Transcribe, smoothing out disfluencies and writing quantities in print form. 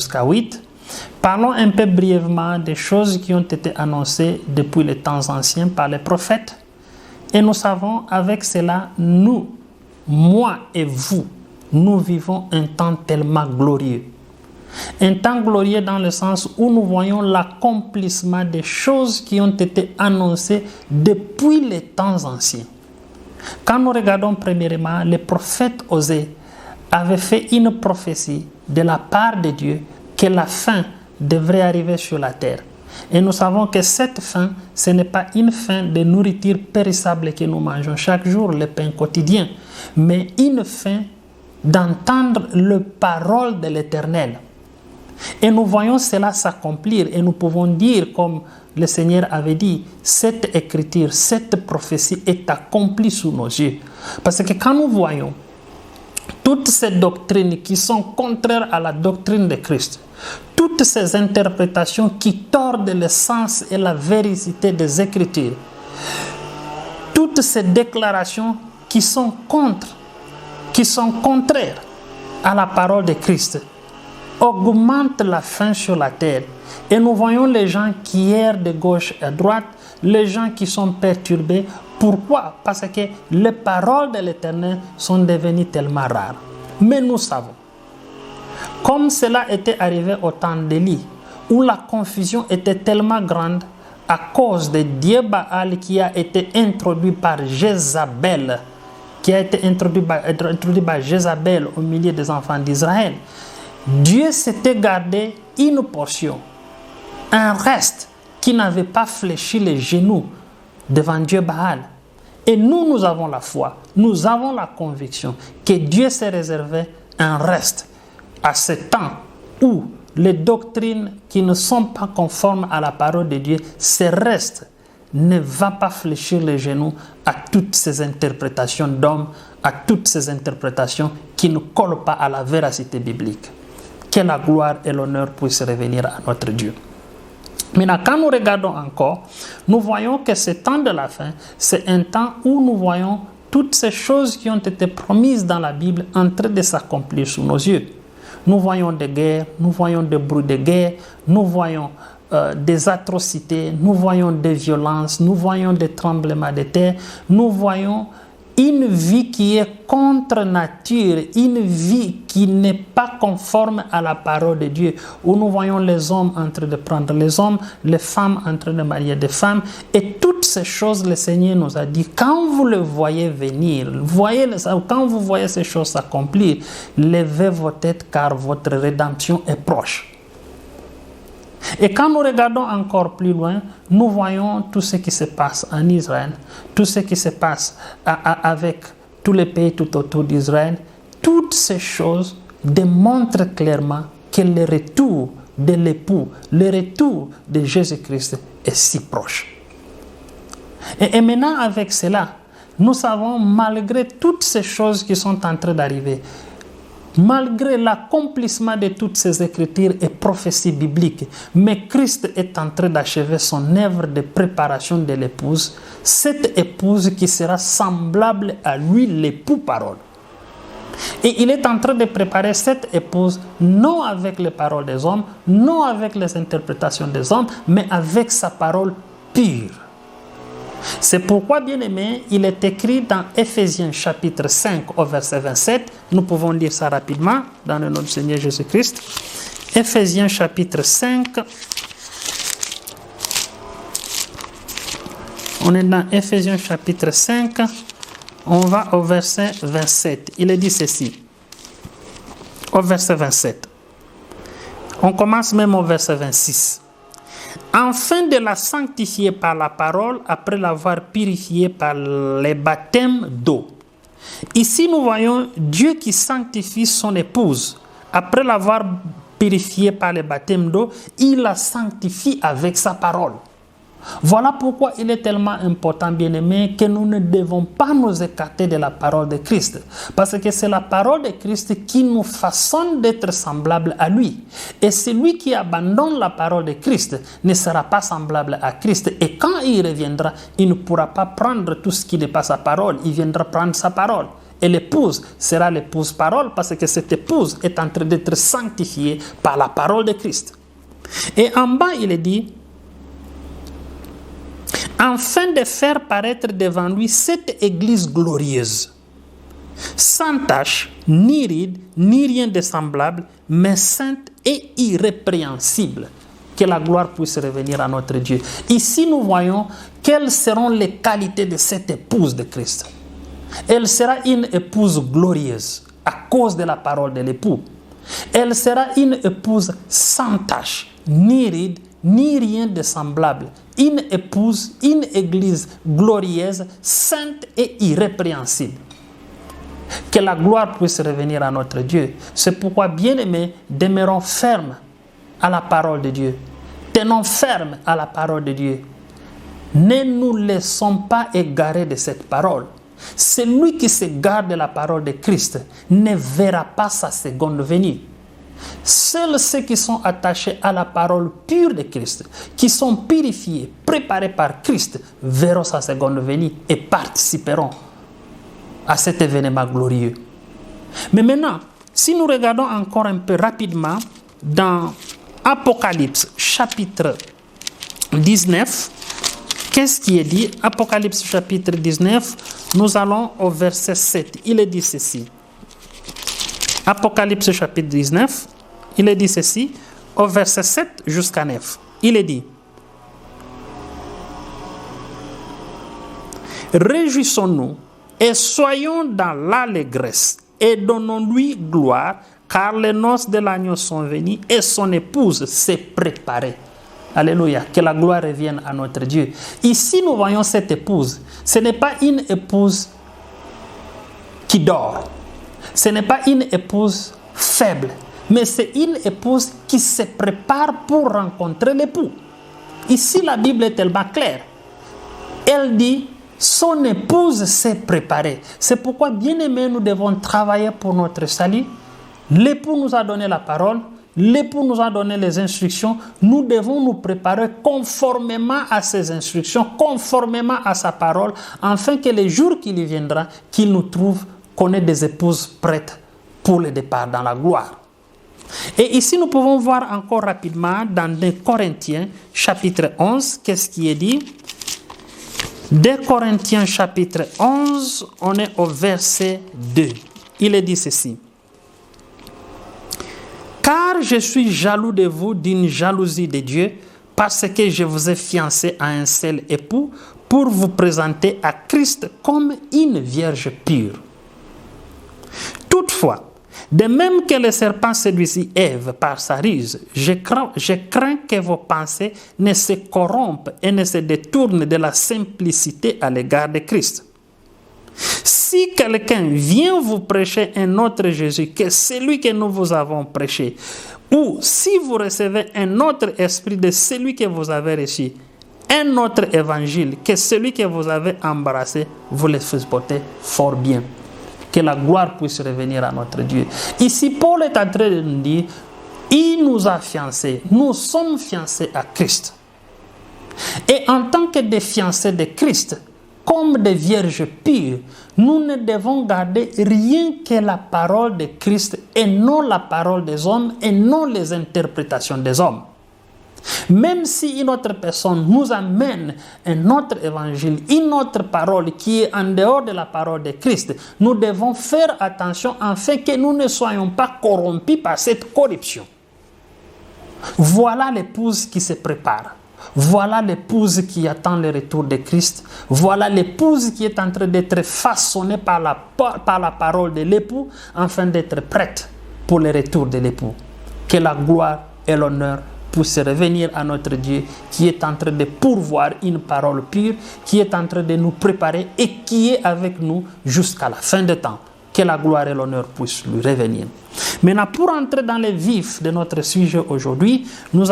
jusqu'à 8. Parlons un peu brièvement des choses qui ont été annoncées depuis les temps anciens par les prophètes. Et nous savons, avec cela, nous, moi et vous, nous vivons un temps tellement glorieux. Un temps glorieux dans le sens où nous voyons l'accomplissement des choses qui ont été annoncées depuis les temps anciens. Quand nous regardons premièrement, les prophètes Osée avaient fait une prophétie de la part de Dieu que la fin devrait arriver sur la terre. Et nous savons que cette fin, ce n'est pas une fin de nourriture périssable que nous mangeons chaque jour, le pain quotidien, mais une fin d'entendre la parole de l'Éternel. Et nous voyons cela s'accomplir et nous pouvons dire, comme le Seigneur avait dit, cette écriture, cette prophétie est accomplie sous nos yeux. Parce que quand nous voyons toutes ces doctrines qui sont contraires à la doctrine de Christ, toutes ces interprétations qui tordent le sens et la vérité des Écritures, toutes ces déclarations qui sont contraires à la parole de Christ, augmentent la faim sur la terre. Et nous voyons les gens qui errent de gauche à droite, les gens qui sont perturbés. Pourquoi? Parce que les paroles de l'Éternel sont devenues tellement rares. Mais nous savons, comme cela était arrivé au temps d'Élie, où la confusion était tellement grande à cause de Dieu Baal qui a été introduit par Jézabel, Jézabel au milieu des enfants d'Israël. Dieu s'était gardé une portion, un reste qui n'avait pas fléchi les genoux devant Dieu Baal. Et nous avons la foi, nous avons la conviction que Dieu s'est réservé un reste à ce temps où les doctrines qui ne sont pas conformes à la parole de Dieu, ce reste ne va pas fléchir les genoux à toutes ces interprétations d'hommes, à toutes ces interprétations qui ne collent pas à la véracité biblique. Que la gloire et l'honneur puissent revenir à notre Dieu. Maintenant, quand nous regardons encore, nous voyons que ce temps de la fin, c'est un temps où nous voyons toutes ces choses qui ont été promises dans la Bible en train de s'accomplir sous nos yeux. Nous voyons des guerres, nous voyons des bruits de guerre, nous voyons des atrocités, nous voyons des violences, nous voyons des tremblements de terre, nous voyons une vie qui est contre nature, une vie qui n'est pas conforme à la parole de Dieu, où nous voyons les hommes en train de prendre les hommes, les femmes en train de marier des femmes, et toutes ces choses, le Seigneur nous a dit, quand vous le voyez venir, quand vous voyez ces choses s'accomplir, levez vos têtes car votre rédemption est proche. Et quand nous regardons encore plus loin, nous voyons tout ce qui se passe en Israël, tout ce qui se passe avec tous les pays tout autour d'Israël. Toutes ces choses démontrent clairement que le retour de l'époux, le retour de Jésus-Christ est si proche. Et maintenant, avec cela, nous savons, malgré toutes ces choses qui sont en train d'arriver, malgré l'accomplissement de toutes ces écritures et prophéties bibliques, mais Christ est en train d'achever son œuvre de préparation de l'épouse, cette épouse qui sera semblable à lui, l'époux parole. Et il est en train de préparer cette épouse, non avec les paroles des hommes, non avec les interprétations des hommes, mais avec sa parole pure. C'est pourquoi, bien-aimé, il est écrit dans Éphésiens chapitre 5 au verset 27. Nous pouvons lire ça rapidement dans le nom du Seigneur Jésus-Christ. Éphésiens chapitre 5. On est dans Éphésiens chapitre 5. On va au verset 27. Il est dit ceci. Au verset 27. On commence même au verset 26. Afin de la sanctifier par la parole, après l'avoir purifiée par les baptêmes d'eau. Ici, nous voyons Dieu qui sanctifie son épouse. Après l'avoir purifiée par les baptêmes d'eau, il la sanctifie avec sa parole. Voilà pourquoi il est tellement important, bien-aimés, que nous ne devons pas nous écarter de la parole de Christ. Parce que c'est la parole de Christ qui nous façonne d'être semblables à lui. Et celui qui abandonne la parole de Christ ne sera pas semblable à Christ. Et quand il reviendra, il ne pourra pas prendre tout ce qui n'est pas sa parole. Il viendra prendre sa parole. Et l'épouse sera l'épouse parole parce que cette épouse est en train d'être sanctifiée par la parole de Christ. Et en bas, il est dit, afin de faire paraître devant lui cette église glorieuse, sans tache, ni ride, ni rien de semblable, mais sainte et irrépréhensible. Que la gloire puisse revenir à notre Dieu. Ici, nous voyons quelles seront les qualités de cette épouse de Christ. Elle sera une épouse glorieuse à cause de la parole de l'époux. Elle sera une épouse sans tache, ni ride, ni rien de semblable. Une épouse, une église glorieuse, sainte et irrépréhensible. Que la gloire puisse revenir à notre Dieu. C'est pourquoi, bien-aimés, demeurons fermes à la parole de Dieu. Tenons ferme à la parole de Dieu. Ne nous laissons pas égarer de cette parole. Celui qui se garde de la parole de Christ ne verra pas sa seconde venue. Seuls ceux qui sont attachés à la parole pure de Christ, qui sont purifiés, préparés par Christ, verront sa seconde venue et participeront à cet événement glorieux. Mais maintenant, si nous regardons encore un peu rapidement dans Apocalypse chapitre 19, qu'est-ce qui est dit? Apocalypse chapitre 19, nous allons au verset 7. Il est dit ceci. Apocalypse chapitre 19, il est dit ceci, au verset 7 jusqu'à 9. Il est dit, réjouissons-nous et soyons dans l'allégresse et donnons-lui gloire, car les noces de l'agneau sont venues et son épouse s'est préparée. Alléluia, que la gloire revienne à notre Dieu. Ici, nous voyons cette épouse. Ce n'est pas une épouse qui dort. Ce n'est pas une épouse faible, mais c'est une épouse qui se prépare pour rencontrer l'époux. Ici, la Bible est tellement claire. Elle dit, son épouse s'est préparée. C'est pourquoi, bien-aimés, nous devons travailler pour notre salut. L'époux nous a donné la parole. L'époux nous a donné les instructions. Nous devons nous préparer conformément à ces instructions, conformément à sa parole, afin que les jours qu'il y viendra, qu'il nous trouve, qu'on ait des épouses prêtes pour le départ dans la gloire. Et ici, nous pouvons voir encore rapidement dans 2 Corinthiens, chapitre 11, qu'est-ce qui est dit? 2 Corinthiens, chapitre 11, on est au verset 2. Il est dit ceci. Car je suis jaloux de vous d'une jalousie de Dieu, parce que je vous ai fiancé à un seul époux, pour vous présenter à Christ comme une vierge pure. Toutefois, de même que le serpent séduisit Ève par sa ruse, je crains que vos pensées ne se corrompent et ne se détournent de la simplicité à l'égard de Christ. Si quelqu'un vient vous prêcher un autre Jésus que celui que nous vous avons prêché, ou si vous recevez un autre esprit de celui que vous avez reçu, un autre évangile que celui que vous avez embrassé, vous le faites porter fort bien. Que la gloire puisse revenir à notre Dieu. Ici, Paul est en train de nous dire, il nous a fiancés, nous sommes fiancés à Christ. Et en tant que des fiancés de Christ, comme des vierges pures, nous ne devons garder rien que la parole de Christ et non la parole des hommes et non les interprétations des hommes. Même si une autre personne nous amène un autre évangile, une autre parole qui est en dehors de la parole de Christ, nous devons faire attention afin que nous ne soyons pas corrompus par cette corruption. Voilà l'épouse qui se prépare. Voilà l'épouse qui attend le retour de Christ. Voilà l'épouse qui est en train d'être façonnée par la parole de l'époux afin d'être prête pour le retour de l'époux. Que la gloire et l'honneur puissent revenir à notre Dieu qui est en train de pourvoir une parole pure, qui est en train de nous préparer et qui est avec nous jusqu'à la fin des temps. Que la gloire et l'honneur puissent lui revenir. Maintenant, pour entrer dans les vifs de notre sujet aujourd'hui, nous